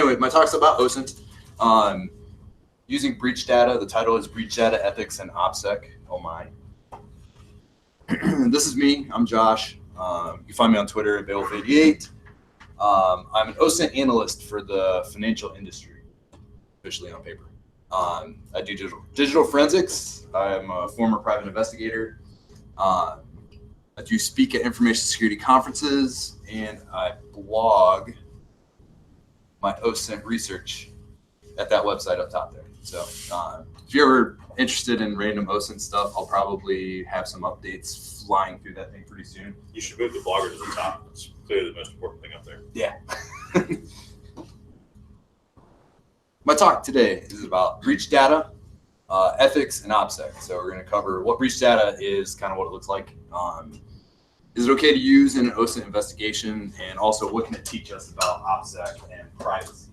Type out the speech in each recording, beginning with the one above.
anyway, my talk's about OSINT. Using breach data. The title is Breach Data Ethics and OpSec. Oh my. This is me. I'm Josh. You can find me on Twitter at Beowulf88. I'm an OSINT analyst for the financial industry, officially on paper. I do digital forensics. I'm a former private investigator. I do speak at information security conferences, and I blog my OSINT research at that website up top there. So if you're ever interested in random OSINT stuff, I'll probably have some updates flying through that thing pretty soon. You should move the blogger to the top. It's clearly the most important thing up there. Yeah. My talk today is about breach data, ethics, and OpSec. So we're going to cover what breach data is, kind of what it looks like. Is it okay to use in an OSINT investigation? And also, what can it teach us about OpSec and privacy?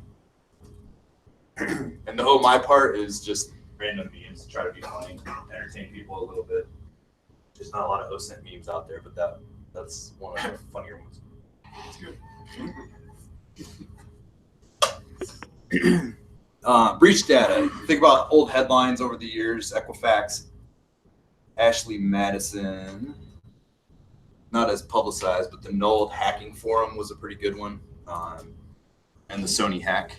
And the my part is just random memes to try to be funny, entertain people a little bit. There's not a lot of OSINT memes out there, but that's one of the funnier ones. It's good. Breach data. Think about old headlines over the years. Equifax, Ashley Madison. Not as publicized, but the Knoll hacking forum was a pretty good one. And the Sony hack.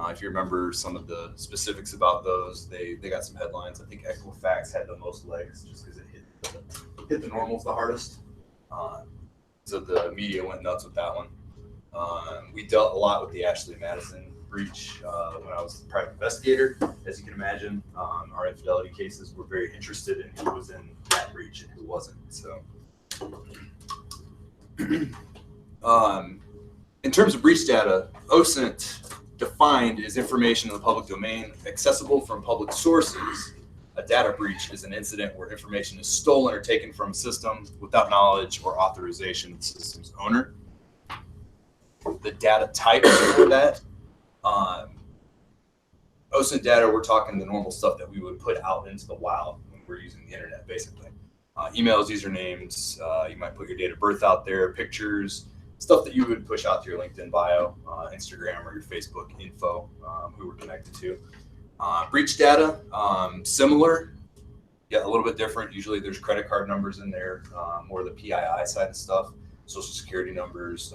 If you remember some of the specifics about those, they got some headlines. I think Equifax had the most legs just because it hit the normals the hardest. So the media went nuts with that one. We dealt a lot with the Ashley Madison breach when I was a private investigator. As you can imagine, our infidelity cases were very interested in who was in that breach and who wasn't. So, in terms of breach data, OSINT defined is information in the public domain accessible from public sources. A data breach is an incident where information is stolen or taken from a system without knowledge or authorization of the system's owner. The data types for that, OSINT data, we're talking the normal stuff that we would put out into the wild when we're using the internet, basically. Emails, usernames, you might put your date of birth out there, pictures, stuff that you would push out to your LinkedIn bio, Instagram, or your Facebook info, who we're connected to. Breach data, similar, yeah, a little bit different. Usually there's credit card numbers in there, more the PII side of stuff, social security numbers.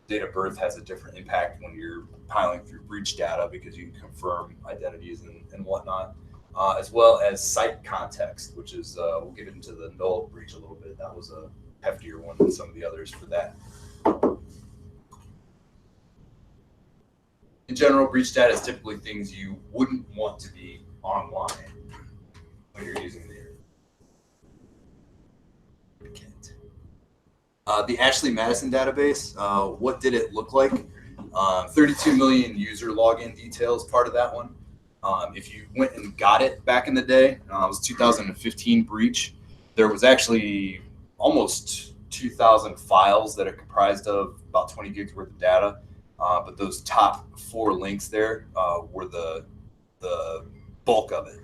Date of birth has a different impact when you're piling through breach data because you can confirm identities and whatnot, as well as site context, which is, we'll get into the Knoll breach a little bit. That was a heftier one than some of the others for that. In general, breach data is typically things you wouldn't want to be online when you're using the internet. The Ashley Madison database, what did it look like? 32 million user login details, part of that one. If you went and got it back in the day, it was 2015 breach. There was actually almost 2,000 files that it comprised of, about 20 gigs worth of data. But those top 4 links there were the bulk of it.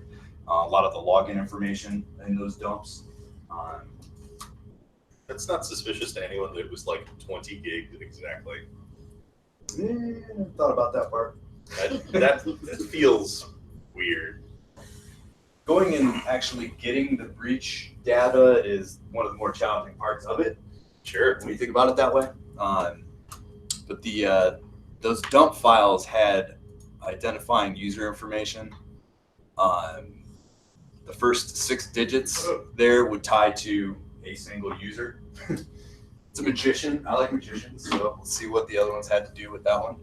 A lot of the login information in those dumps. That's not suspicious to anyone that it was like 20 gigs exactly. Thought about that part. That feels weird. Going and actually getting the breach data is one of the more challenging parts of it. Sure. When you think about it that way. But those dump files had identifying user information. The first 6 digits there would tie to a single user. It's a magician. I like magicians, so we'll see what the other ones had to do with that one.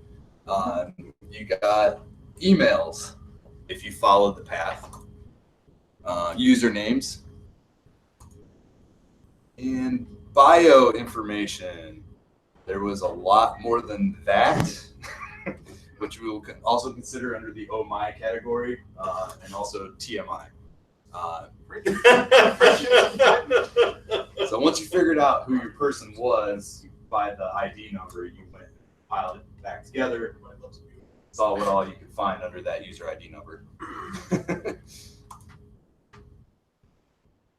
You got emails, if you followed the path. Usernames. And bio information. There was a lot more than that, which we will also consider under the oh my category, and also TMI. So once you figured out who your person was by the ID number, you went and piled it back together, saw what all you could find under that user ID number.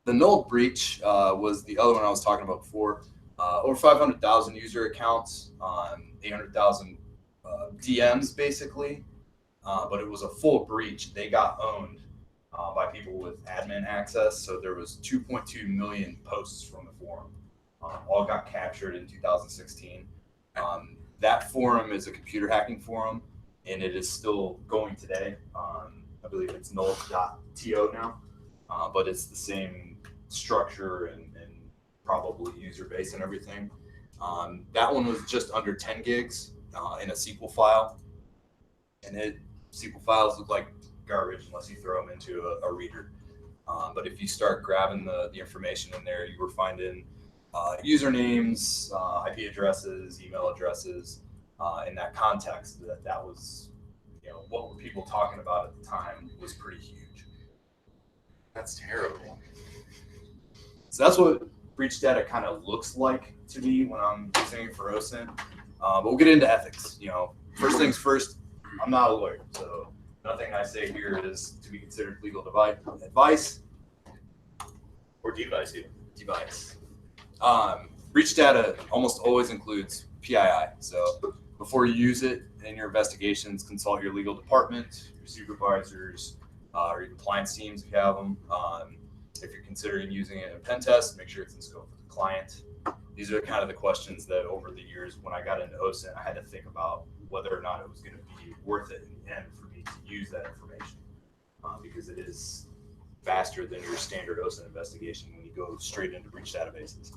The Knoll breach was the other one I was talking about before. Over 500,000 user accounts, 800,000 DMs basically, but it was a full breach. They got owned by people with admin access. So there was 2.2 million posts from the forum, all got captured in 2016. That forum is a computer hacking forum, and it is still going today. I believe it's null.to now, but it's the same structure and probably user base and everything. That one was just under 10 gigs in a SQL file, and SQL files look like garbage unless you throw them into a reader. But if you start grabbing the information in there, you were finding usernames, IP addresses, email addresses, in that context. That was, what were people talking about at the time was pretty huge. That's terrible. So that's what breach data kind of looks like to me when I'm using it for OSINT. But we'll get into ethics. First things first, I'm not a lawyer, so nothing I say here is to be considered legal advice. Or device even. Device. Breach data almost always includes PII. So before you use it in your investigations, consult your legal department, your supervisors, or your compliance teams if you have them. If you're considering using it in a pen test, make sure it's in scope for the client. These are kind of the questions that over the years when I got into OSINT, I had to think about whether or not it was going to be worth it in the end for me to use that information, because it is faster than your standard OSINT investigation when you go straight into breach databases.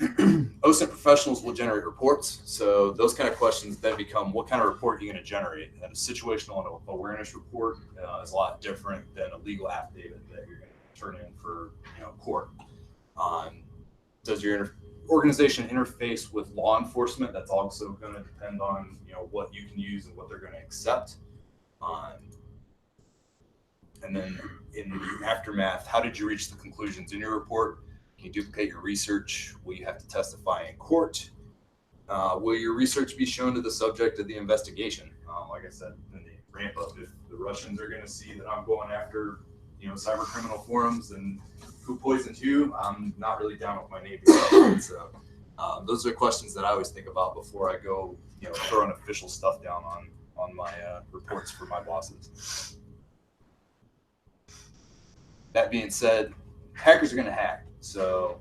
OSINT professionals will generate reports. So those kind of questions then become, what kind of report are you going to generate? And a situational awareness report is a lot different than a legal affidavit that you're going to turn in for court. Does your organization interface with law enforcement? That's also going to depend on what you can use and what they're going to accept. And then in the aftermath, how did you reach the conclusions in your report? Can you duplicate your research? Will you have to testify in court? Will your research be shown to the subject of the investigation? Like I said, in the ramp up, if the Russians are going to see that I'm going after cyber criminal forums and who poisoned who, I'm not really down with my neighbors. So those are questions that I always think about before I go throwing official stuff down on my reports for my bosses. That being said, hackers are going to hack. So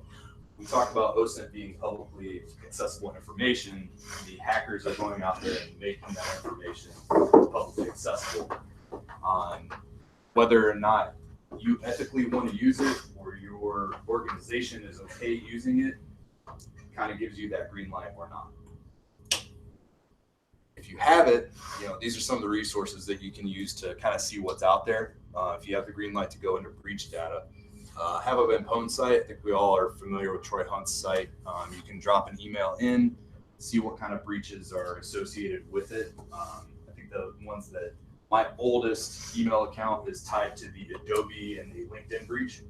we talk about OSINT being publicly accessible information. The hackers are going out there and making that information publicly accessible. Whether or not you ethically want to use it or your organization is okay using it, kind of gives you that green light or not. If you have it, these are some of the resources that you can use to kind of see what's out there. If you have the green light to go into breach data, have a Vampone site. I think we all are familiar with Troy Hunt's site. You can drop an email in, see what kind of breaches are associated with it. I think the ones that my oldest email account is tied to the Adobe and the LinkedIn breach,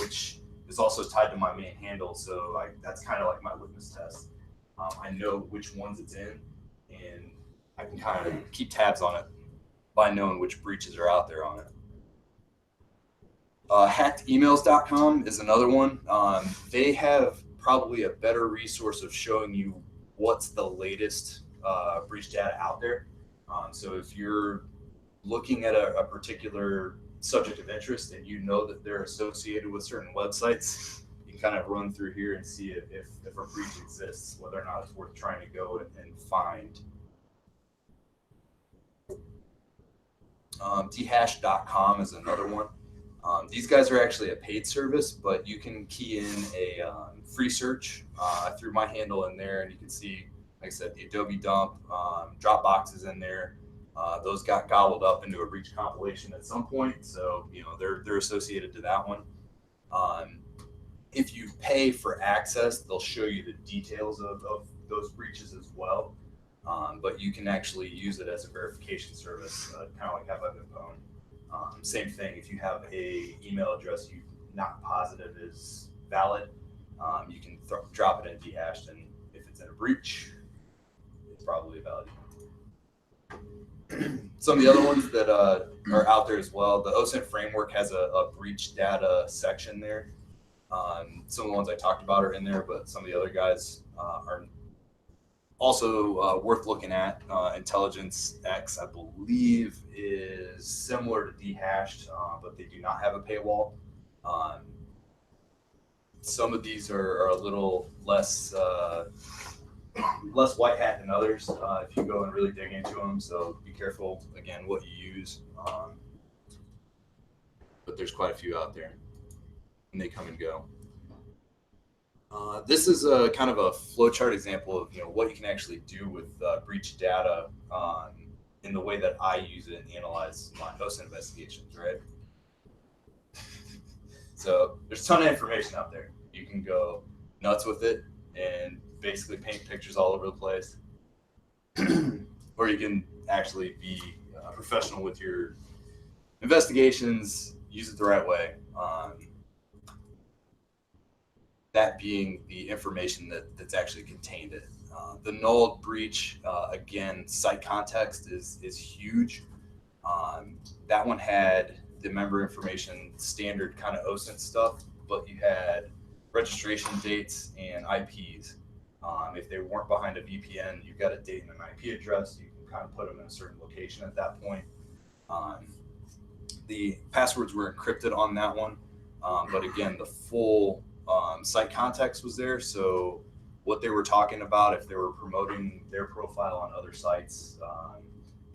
which is also tied to my main handle. So that's kind of like my litmus test. I know which ones it's in, and I can kind of keep tabs on it by knowing which breaches are out there on it. Hackedemails.com is another one. They have probably a better resource of showing you what's the latest breach data out there. So if you're looking at a particular subject of interest and you know that they're associated with certain websites, you can kind of run through here and see if a breach exists, whether or not it's worth trying to go and find. Dhash.com is another one. These guys are actually a paid service, but you can key in a free search. I threw my handle in there, and you can see, like I said, the Adobe dump, Dropbox is in there. Those got gobbled up into a breach compilation at some point, so they're associated to that one. If you pay for access, they'll show you the details of those breaches as well. But you can actually use it as a verification service, kind of like have a Vampone. Same thing, if you have a email address you're not positive is valid, you can drop it in Dhash, and if it's in a breach, it's probably a valid email. Some of the other ones that are out there as well, the OSINT framework has a breach data section there. Some of the ones I talked about are in there, but some of the other guys are Also worth looking at, Intelligence X, I believe, is similar to Dehashed, but they do not have a paywall. Some of these are a little less white hat than others if you go and really dig into them. So be careful, again, what you use. But there's quite a few out there, and they come and go. This is a kind of a flowchart example of what you can actually do with breach data in the way that I use it and analyze my OSINT investigations, right? So there's a ton of information out there. You can go nuts with it and basically paint pictures all over the place, or you can actually be professional with your investigations, use it the right way. That being the information that's actually contained in it. The null breach, again, site context is huge. That one had the member information, standard kind of OSINT stuff, but you had registration dates and IPs. If they weren't behind a VPN, you've got a date and an IP address. You can kind of put them in a certain location at that point. The passwords were encrypted on that one, but again, the full site context was there. So what they were talking about, if they were promoting their profile on other sites,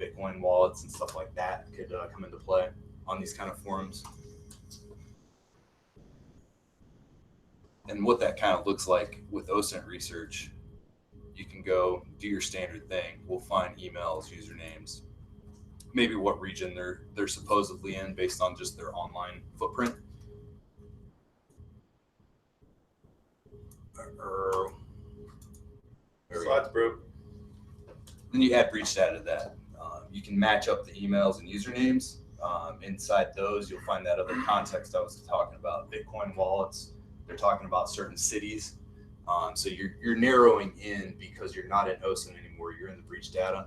Bitcoin wallets and stuff like that could come into play on these kind of forums. And what that kind of looks like with OSINT research, you can go do your standard thing. We'll find emails, usernames, maybe what region they're supposedly in based on just their online footprint. Slides, bro. Then you add breach data to that. You can match up the emails and usernames. Inside those, you'll find that other context I was talking about. Bitcoin wallets, they're talking about certain cities. So you're narrowing in because you're not in OSINT anymore. You're in the breach data.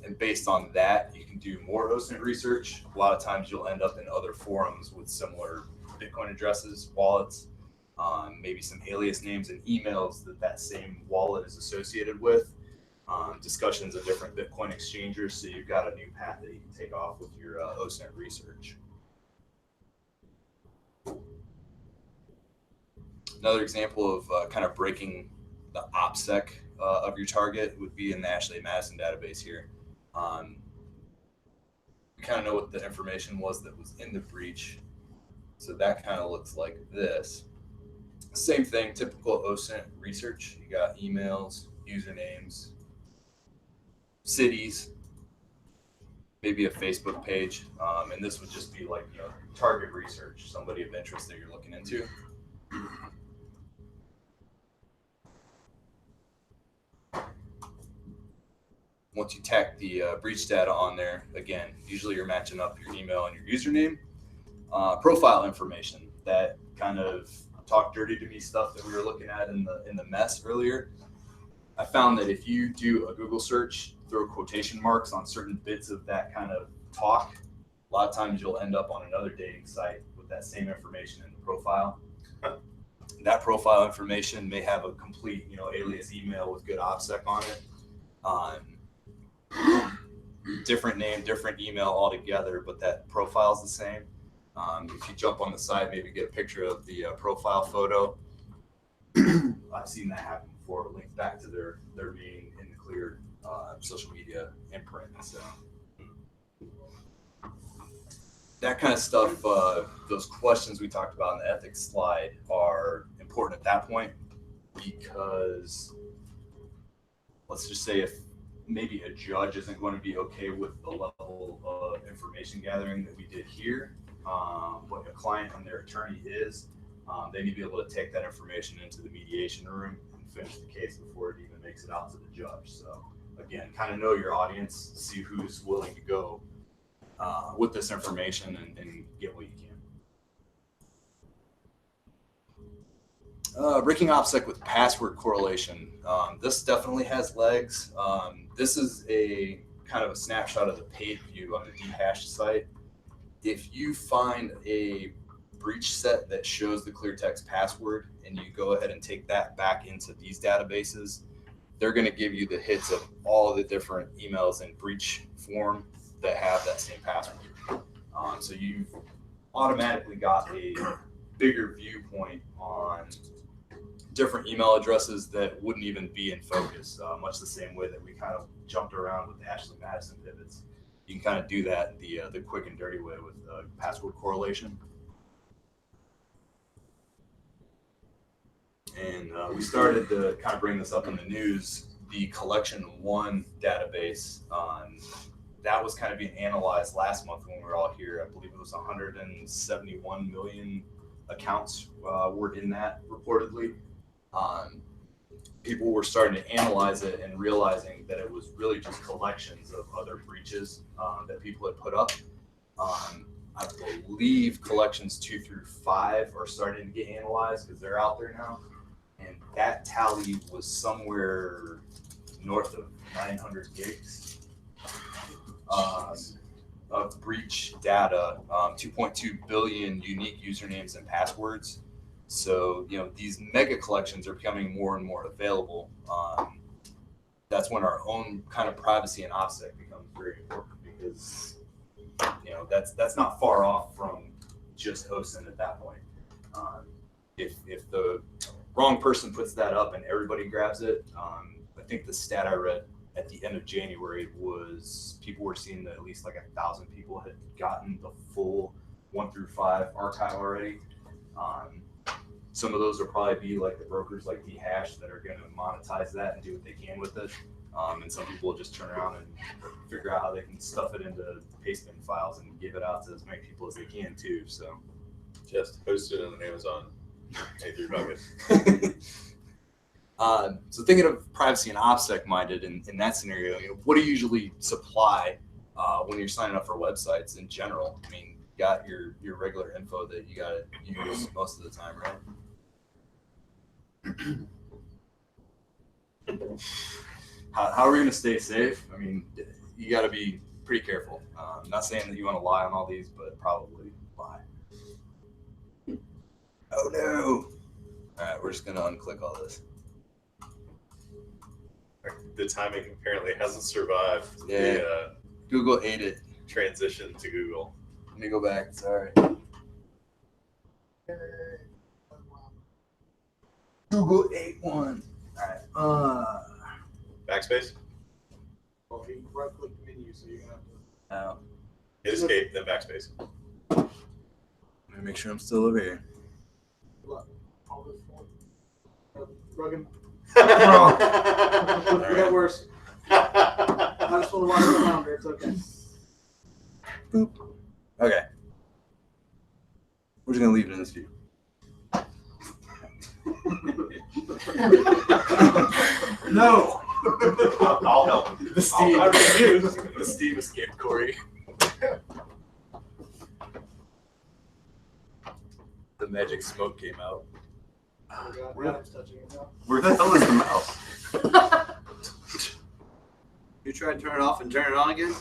And based on that, you can do more OSINT research. A lot of times you'll end up in other forums with similar Bitcoin addresses, wallets, maybe some alias names and emails that same wallet is associated with, discussions of different Bitcoin exchangers. So you've got a new path that you can take off with your OSINT research. Another example of kind of breaking the OpSec of your target would be in the Ashley Madison database here. We kind of know what the information was that was in the breach. So that kind of looks like this. Same thing, typical OSINT research. You got emails, usernames, cities, maybe a Facebook page. And this would just be like target research, somebody of interest that you're looking into. Once you tack the breach data on there, again, usually you're matching up your email and your username. Profile information, that kind of talk dirty to me stuff that we were looking at in the mess earlier. I found that if you do a Google search, throw quotation marks on certain bits of that kind of talk, a lot of times you'll end up on another dating site with that same information in the profile. That profile information may have a complete, alias email with good OpSec on it. Different name, different email altogether, but that profile's the same. If you jump on the side, maybe get a picture of the profile photo. I've seen that happen before, linked back to their being in the clear social media imprint. So that kind of stuff, those questions we talked about in the ethics slide are important at that point, because let's just say if maybe a judge isn't going to be okay with the level of information gathering that we did here, but a client and their attorney is, they need to be able to take that information into the mediation room and finish the case before it even makes it out to the judge. So again, kind of know your audience, see who's willing to go with this information and get what you can. Breaking OpSec with password correlation. This definitely has legs. This is a kind of a snapshot of the page view on the Dehashed site. If you find a breach set that shows the clear text password, and you go ahead and take that back into these databases, they're going to give you the hits of all the different emails in breach form that have that same password. So you've automatically got a bigger viewpoint on different email addresses that wouldn't even be in focus, much the same way that we kind of jumped around with the Ashley Madison pivots. You can kind of do that the quick and dirty way with password correlation. And we started to kind of bring this up in the news. The Collection 1 database, that was kind of being analyzed last month when we were all here. I believe it was 171 million accounts were in that reportedly. People were starting to analyze it and realizing that it was really just collections of other breaches that people had put up. I believe collections 2 through 5 are starting to get analyzed because they're out there now. And that tally was somewhere north of 900 gigs of breach data, 2.2 billion unique usernames and passwords. So, these mega collections are becoming more and more available. That's when our own kind of privacy and OpSec becomes very important, because, that's not far off from just OSINT at that point. If the wrong person puts that up and everybody grabs it, I think the stat I read at the end of January was people were seeing that at least like 1,000 people had gotten the full 1 through 5 archive already. Some of those will probably be like the brokers like Hash that are going to monetize that and do what they can with it. And some people will just turn around and figure out how they can stuff it into pastebin files and give it out to as many people as they can too. So just post it on Amazon. A3 bucket. So thinking of privacy and OpSec minded in that scenario, what do you usually supply when you're signing up for websites in general? I mean, you got your regular info that you got to use most of the time, right? How are we going to stay safe? I mean, you got to be pretty careful. I'm not saying that you want to lie on all these, but probably lie. Oh no! All right, we're just going to unclick all this. The timing apparently hasn't survived. Yeah. The Google ate it. transition to Google. Let me go back. Sorry. Google ate one. All right. Backspace? Well, you right click the menu, so you're going to have to. Hit escape, then backspace. Let me make sure I'm still over here. Look, all this form. Rugged. All We got worse. I just want to watch it around here. It's okay. Boop. Okay. We're just going to leave it in this view. No. I'll help. The Steve escaped Corey. The magic smoke came out. Oh, God. Radham's touching it now. Where the hell is the mouse? You try to turn it off and turn it on again?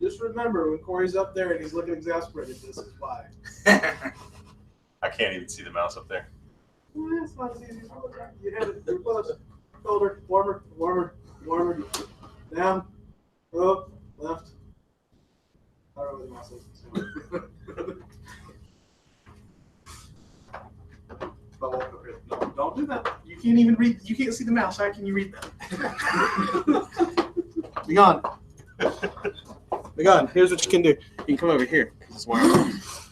Just remember, when Corey's up there and he's looking exasperated, this is why. I can't even see the mouse up there. It's not as easy as all the time. You have it. You're close. Shoulder. Warmer. Warmer. Warmer. Down. Up. Left. I don't know where the mouse is. But walk over here. No, don't do that. You can't even read. You can't see the mouse. How can you read that? Be gone. Be gone. Here's what you can do. You can come over here because it's wireless.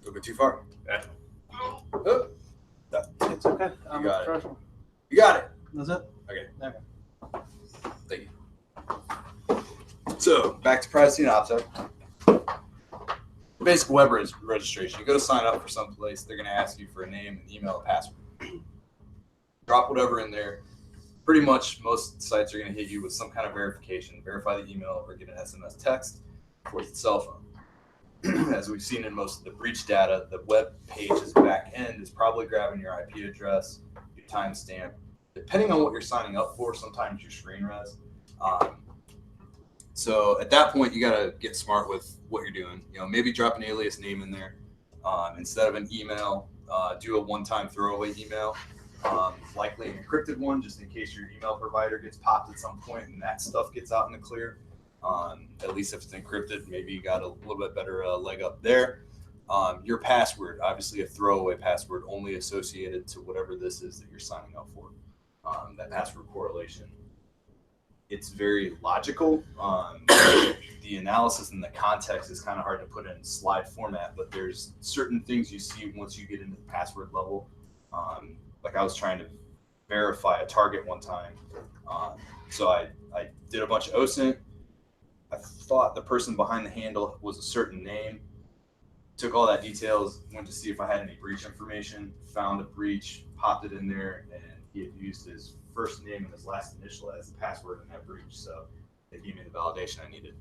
Don't go too far. Yeah. Oh. It's okay. You got it. You got it. That's it? Okay. Thank you. So back to privacy and OpSec. Basic web registration. You go to sign up for some place, they're going to ask you for a name, an email, a password. Drop whatever in there. Pretty much most sites are going to hit you with some kind of verification. Verify the email or get an SMS text or the cell phone. As we've seen in most of the breach data, the web page's back end is probably grabbing your IP address, your timestamp. Depending on what you're signing up for, sometimes your screen res. So at that point, you got to get smart with what you're doing. Maybe drop an alias name in there instead of an email. Do a one-time throwaway email, likely an encrypted one, just in case your email provider gets popped at some point and that stuff gets out in the clear. At least if it's encrypted, maybe you got a little bit better leg up there. Your password, obviously a throwaway password, only associated to whatever this is that you're signing up for. That password correlation. It's very logical. The analysis and the context is kind of hard to put in slide format, but there's certain things you see once you get into the password level. Like I was trying to verify a target one time. So I did a bunch of OSINT. I thought the person behind the handle was a certain name. Took all that details, went to see if I had any breach information, found a breach, popped it in there, and he had used his first name and his last initial as the password in that breach. So it gave me the validation I needed.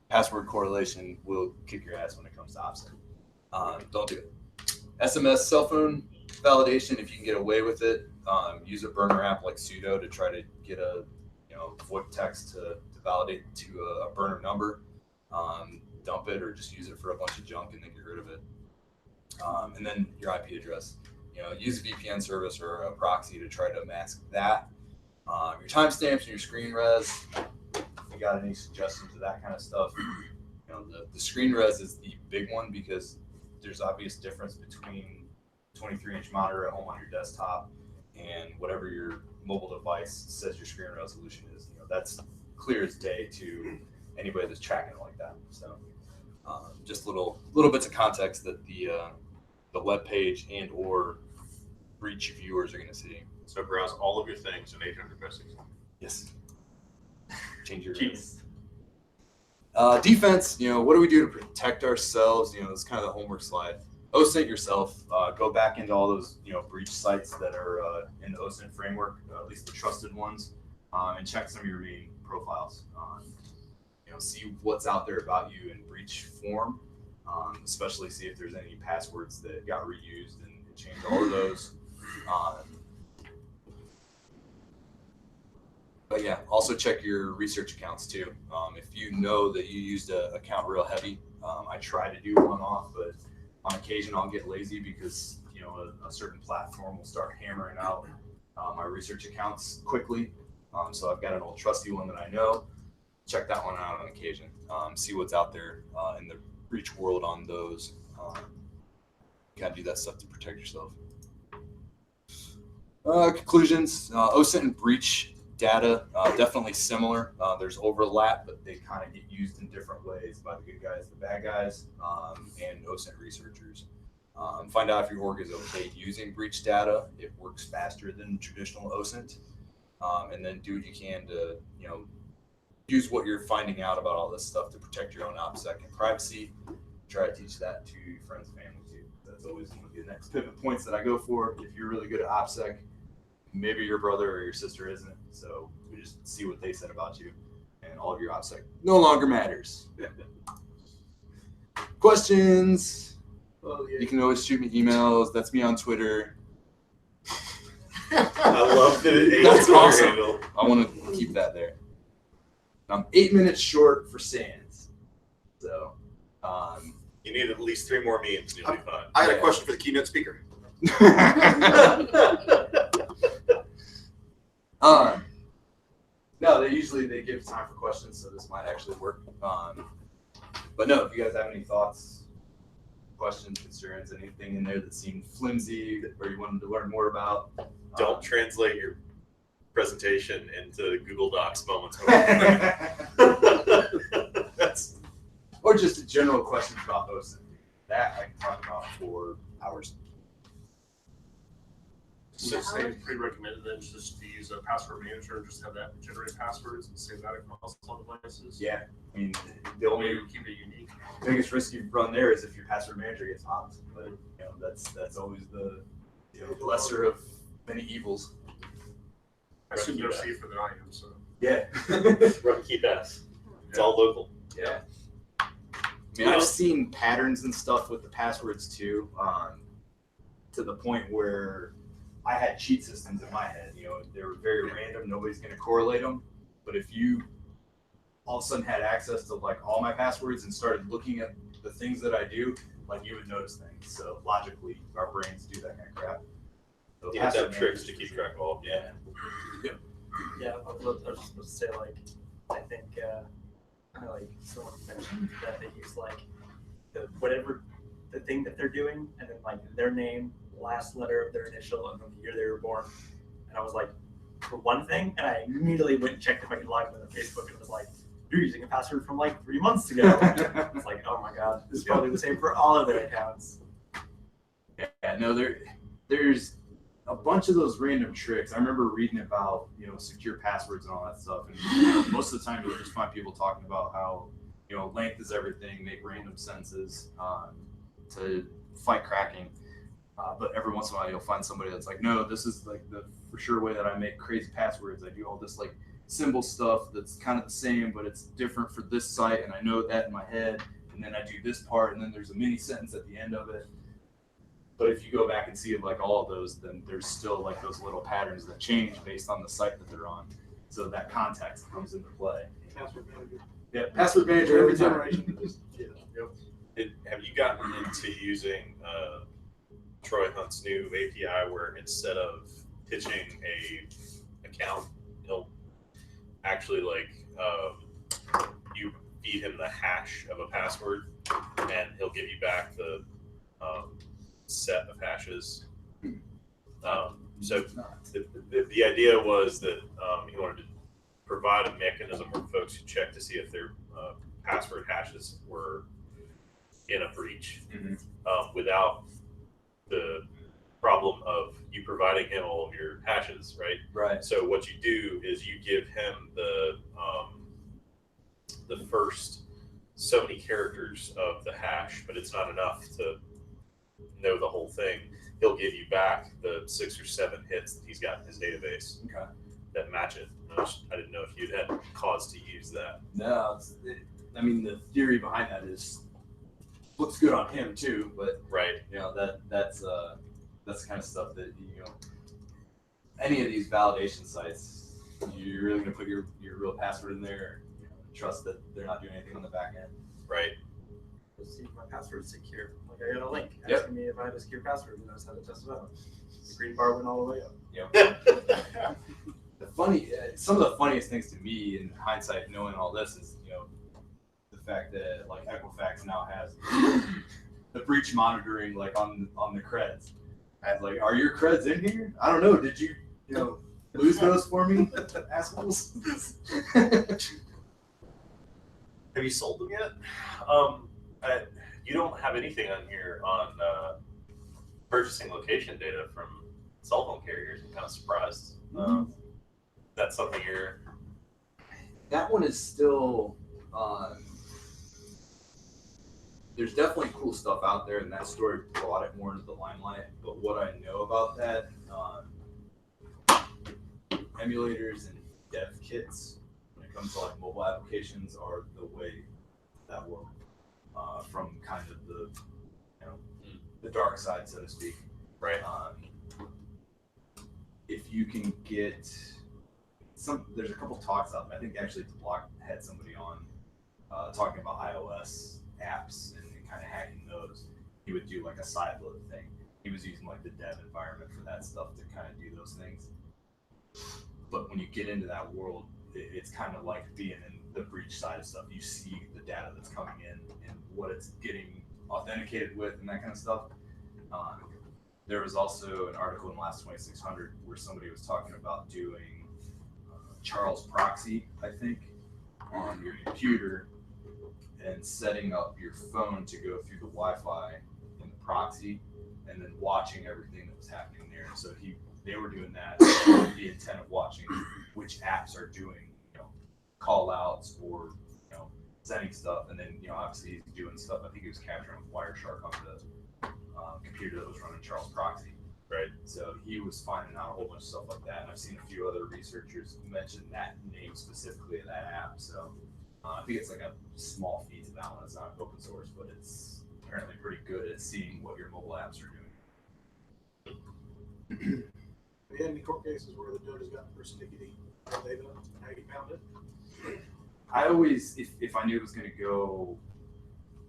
Password correlation will kick your ass when it comes to OpSec. Don't do it. SMS cell phone validation, if you can get away with it, use a burner app like sudo to try to get a VoIP text to validate to a burner number. Dump it or just use it for a bunch of junk and then get rid of it. And then your IP address. Use a VPN service or a proxy to try to mask that. Your timestamps and your screen res. If you got any suggestions of that kind of stuff, the screen res is the big one because there's obvious difference between 23-inch monitor at home on your desktop and whatever your mobile device says your screen resolution is. That's clear as day to anybody that's tracking it like that. So just little bits of context that the web page and or breach viewers are going to see. So browse all of your things in 800 basics. Yes. Change your Jeez. Defense. What do we do to protect ourselves? It's kind of the homework slide. OSINT yourself. Go back into all those breach sites that are in the OSINT framework, at least the trusted ones, and check some of your main profiles. See what's out there about you in breach form, especially see if there's any passwords that got reused and change all of those. But yeah, also check your research accounts too. If you know that you used an account real heavy, I try to do one off, but on occasion I'll get lazy because a certain platform will start hammering out my research accounts quickly. So I've got an old trusty one that I know. Check that one out on occasion. See what's out there in the breach world on those. You gotta do that stuff to protect yourself. Conclusions. OSINT and breach data, definitely similar. There's overlap, but they kind of get used in different ways by the good guys, the bad guys, and OSINT researchers. Find out if your org is okay using breach data. It works faster than traditional OSINT. And then do what you can to, use what you're finding out about all this stuff to protect your own OpSec and privacy. Try to teach that to your friends and family too. That's always one of the next pivot points that I go for. If you're really good at OpSec, maybe your brother or your sister isn't. So we just see what they said about you, and all of your OpSec no longer matters. Questions? Oh, yeah. You can always shoot me emails. That's me on Twitter. I love that. That's awesome. I want to keep that there. I'm 8 minutes short for Sands. So, You need at least 3 more memes and you'll be fine. I got a question for the keynote speaker. No, they give time for questions, so this might actually work. But no, if you guys have any thoughts, questions, concerns, anything in there that seemed flimsy or you wanted to learn more about, Don't translate your presentation into Google Docs moments. That's or just a general question about OSINT. That I can talk about for hours. So say it's pretty recommended then just to use a password manager and just have that generate passwords and save that across all devices. Yeah, I mean the only Keep it unique. biggest risk you run there is if your password manager gets popped. But that's always the lesser of many evils. I assume they're safer than I am, so. Yeah. run key pass. It's all local. Yeah. I mean, I've seen patterns and stuff with the passwords too, to the point where I had cheat systems in my head. They were very random. Nobody's going to correlate them. But if you all of a sudden had access to like all my passwords and started looking at the things that I do, like you would notice things. So logically, our brains do that kind of crap. So You have to have password tricks to managers keep for sure. track of all. Yeah. Yeah, I was just supposed to say, like, I think, like, someone mentioned that they use, like, the thing that they're doing, and then, like, their name, last letter of their initial, and then the year they were born. And I was like, for one thing, and I immediately went and checked if I could log into Facebook, and it was like, you're using a password from, like, 3 months ago. It's like, oh my god, this is probably the same for all of their accounts. Yeah, no, there's a bunch of those random tricks. I remember reading about, secure passwords and all that stuff. And most of the time you'll just find people talking about how, length is everything, make random sentences to fight cracking. But every once in a while you'll find somebody that's like, no, this is like the for sure way that I make crazy passwords. I do all this like symbol stuff that's kind of the same, but it's different for this site. And I know that in my head. And then I do this part, and then there's a mini sentence at the end of it. But if you go back and see like all of those, then there's still like those little patterns that change based on the site that they're on. So that context comes into play. Password manager. Yeah, password manager Every every time. generation. Have you gotten into using Troy Hunt's new API where instead of pitching a account, he'll actually you feed him the hash of a password, and he'll give you back the set of hashes. So the idea was that he wanted to provide a mechanism for folks who check to see if their password hashes were in a breach without the problem of you providing him all of your hashes, right? Right. So what you do is you give him the first so many characters of the hash, but it's not enough to know the whole thing. He'll give you back the 6 or 7 hits that he's got in his database that match it. I didn't know if you'd had cause to use that. No, I mean the theory behind that is looks good on him too, but Right. that's the kind of stuff that any of these validation sites, you're really gonna put your real password in there, trust that they're not doing anything on the back end. Right. Let's see if my password's secure. Like, I got a link Yep. asking me if I had a secure password, and I just had to test it out. The green bar went all the way up. Some of the funniest things to me in hindsight, knowing all this, is the fact that like Equifax now has the breach monitoring like on the creds. I was like, are your creds in here? I don't know. Did you lose those for me, assholes? Have you sold them yet? You don't have anything on here on purchasing location data from cell phone carriers. I'm kind of surprised. That's something you're. That one is still. There's definitely cool stuff out there, and that story brought it more into the limelight. But what I know about that, emulators and dev kits, when it comes to like mobile applications, are the way that work. From kind of the dark side, so to speak. Right. If you can get there's a couple talks out there. I think actually the Block had somebody on talking about iOS apps and kind of hacking those. He would do like a sideload thing. He was using like the dev environment for that stuff to kind of do those things. But when you get into that world, it's kind of like being in the breach side of stuff. You see the data that's coming in and what it's getting authenticated with and that kind of stuff. There was also an article in Last 2600 where somebody was talking about doing Charles proxy, I think, on your computer and setting up your phone to go through the Wi-Fi in the proxy and then watching everything that was happening there. So they were doing that with the intent of watching which apps are doing call outs or sending stuff, and then obviously he's doing stuff. I think he was capturing Wireshark on the computer that was running Charles proxy. Right. So he was finding out a whole bunch of stuff like that, and I've seen a few other researchers mention that name specifically of that app. So I think it's like a small fee to that one. It's not open source, but it's apparently pretty good at seeing what your mobile apps are doing. Have you had any court cases where the judge has gotten persnickety on data? How you found it? I always, if I knew it was going to go,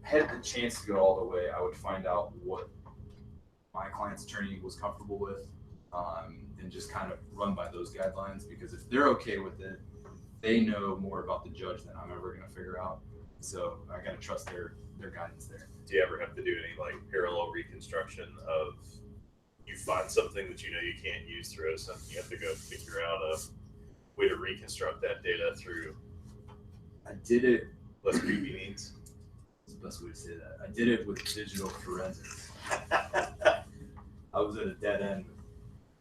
had the chance to go all the way, I would find out what my client's attorney was comfortable with, and just kind of run by those guidelines, because if they're okay with it, they know more about the judge than I'm ever going to figure out. So I got to trust their guidance there. Do you ever have to do any like parallel reconstruction of, you find something that you know you can't use through OSINT, you have to go figure out a way to reconstruct that data through I did it, less creepy means? that's the best way to say that. I did it with digital forensics. I was at a dead end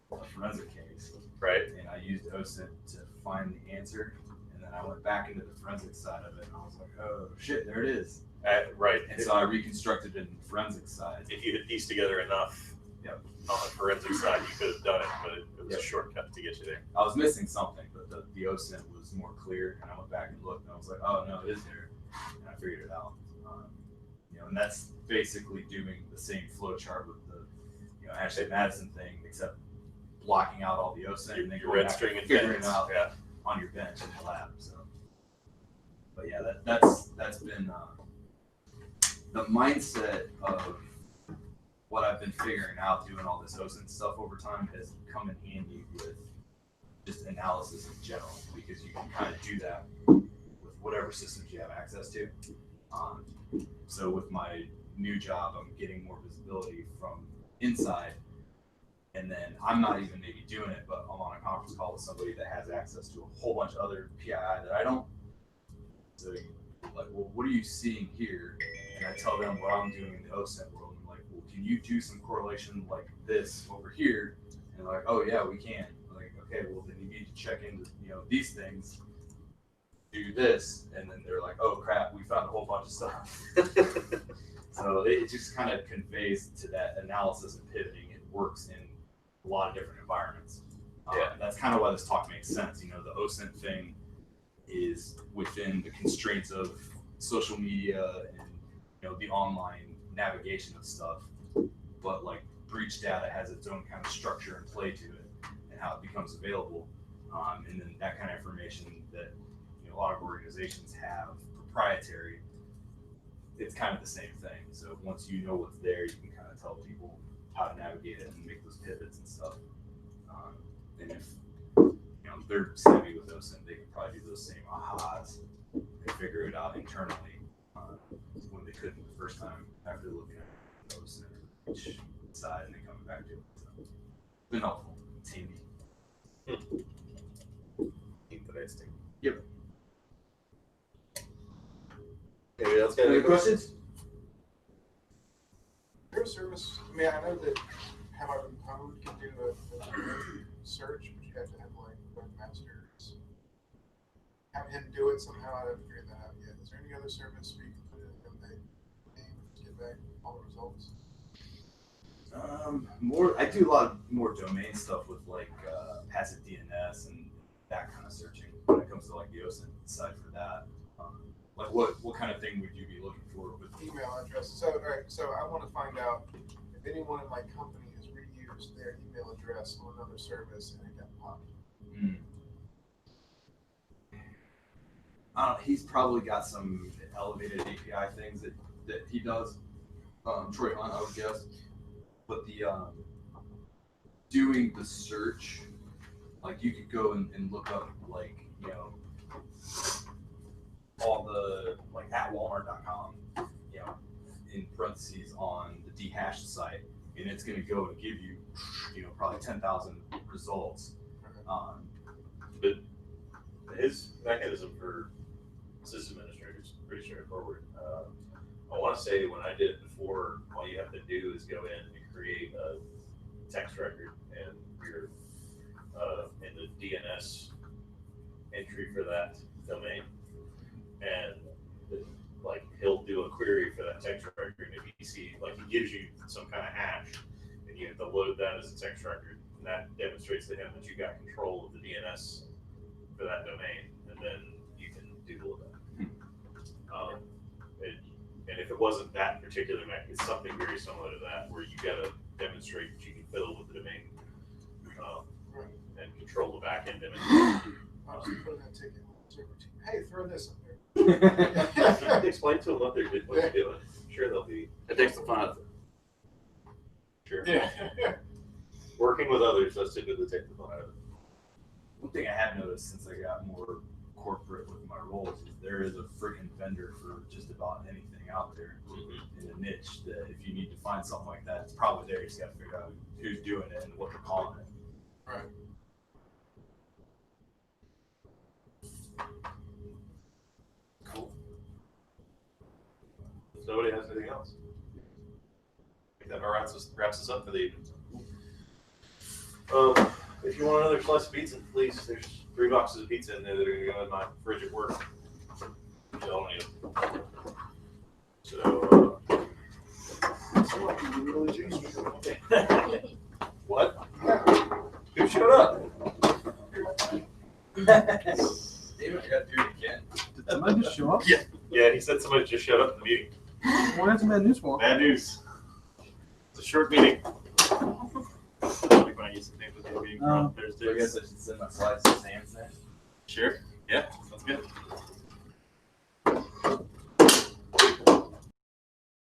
with a forensic case, Right? and I used OSINT to find the answer, and then I went back into the forensic side of it, and I was like, oh shit, there it is. Right. And so I reconstructed it in the forensic side. If you had pieced together enough Yep. on the forensic side, you could have done it, but it was Yep. a shortcut to get you there. I was missing something, but the OSINT was more clear, and I went back and looked, and I was like, oh no, it is there, and I figured it out. And that's basically doing the same flow chart with the, Ashley Madison thing, except blocking out all the OSINT and then Your going red back string and and figuring it pins. out Yeah. on your bench in the lab. So, but yeah, that's been the mindset of what I've been figuring out doing all this OSINT stuff over time has come in handy with just analysis in general, because you can kind of do that with whatever systems you have access to. So with my new job, I'm getting more visibility from inside, and then I'm not even maybe doing it, but I'm on a conference call with somebody that has access to a whole bunch of other PII that I don't. So like, well, what are you seeing here? And I tell them what I'm doing in the OSINT world. I'm like, well, can you do some correlation like this over here? And they're like, oh yeah, we can. I'm like, okay, well then you need to check into these things, do this, and then they're like, oh crap, we found a whole bunch of stuff. So it just kind of conveys to that analysis and pivoting. It works in a lot of different environments. Yeah. That's kind of why this talk makes sense. The OSINT thing is within the constraints of social media and the online navigation of stuff, but like breach data has its own kind of structure and play to it and how it becomes available, and then that kind of information that a lot of organizations have proprietary. It's kind of the same thing. So once you know what's there, you can kind of tell people how to navigate it and make those pivots and stuff. And if they're savvy with those, then they can probably do those same ahas and figure it out internally when they couldn't the first time after looking at those and each side and then coming back to it. So it's been helpful. It's handy. Interesting. Yep. Anybody else got Any questions? Your service, I mean, I know that however code can do a search, but you have to have like webmasters. Having him do it somehow, I haven't figured that out yet. Is there any other service where you can put it in the name to get back all the results? I do a lot more domain stuff with like passive DNS and that kind of searching when it comes to like the OSINT side for that. Like what kind of thing would you be looking for with Email address. So, all right, so I want to find out if anyone in my company has reused their email address on another service and it got popped. He's probably got some elevated API things that he does. Troy Hunt, I would guess. But the doing the search, like you could go and look up like all the like at Walmart.com, in parentheses on the dehashed site, and it's going to go and give you, probably 10,000 results. But his mechanism for system administrators is pretty straightforward. I want to say when I did it before, all you have to do is go in and create a text record, and you're in the DNS entry for that domain, and like he'll do a query for that text record, and if he sees, like, he gives you some kind of hash, and you have to load that as a text record, and that demonstrates to him that you got control of the DNS for that domain, and then you can doodle that. And if it wasn't that particular mech, it's something very similar to that, where you got to demonstrate that you can fiddle with the domain and control the backend image. I'll just put in a ticket on the server team. Hey, throw this up there. Explain to them what they're doing. Sure, they'll be. It takes the fun out of it. Sure. Yeah. Working with others, that's typically take the fun out of it. One thing I have noticed since I got more corporate with my roles is there is a freaking vendor for just about anything out there in a niche that if you need to find something like that, it's probably there. You just got to figure out who's doing it and what they're calling it. Right. Cool. If nobody has anything else, I think that wraps us up for the evening. If you want another slice of pizza, please, there's 3 boxes of pizza in there that are going to go in my fridge at work. So I'll need them. So, what? Who showed up? David, I got to do it again. Did somebody just show up? Yeah, he said somebody just showed up in the meeting. Why hasn't bad news for? Bad news. It's a short meeting. Like when I used to think with the meeting on So I Thursdays. guess I should send my slides to Sam's then. Sure.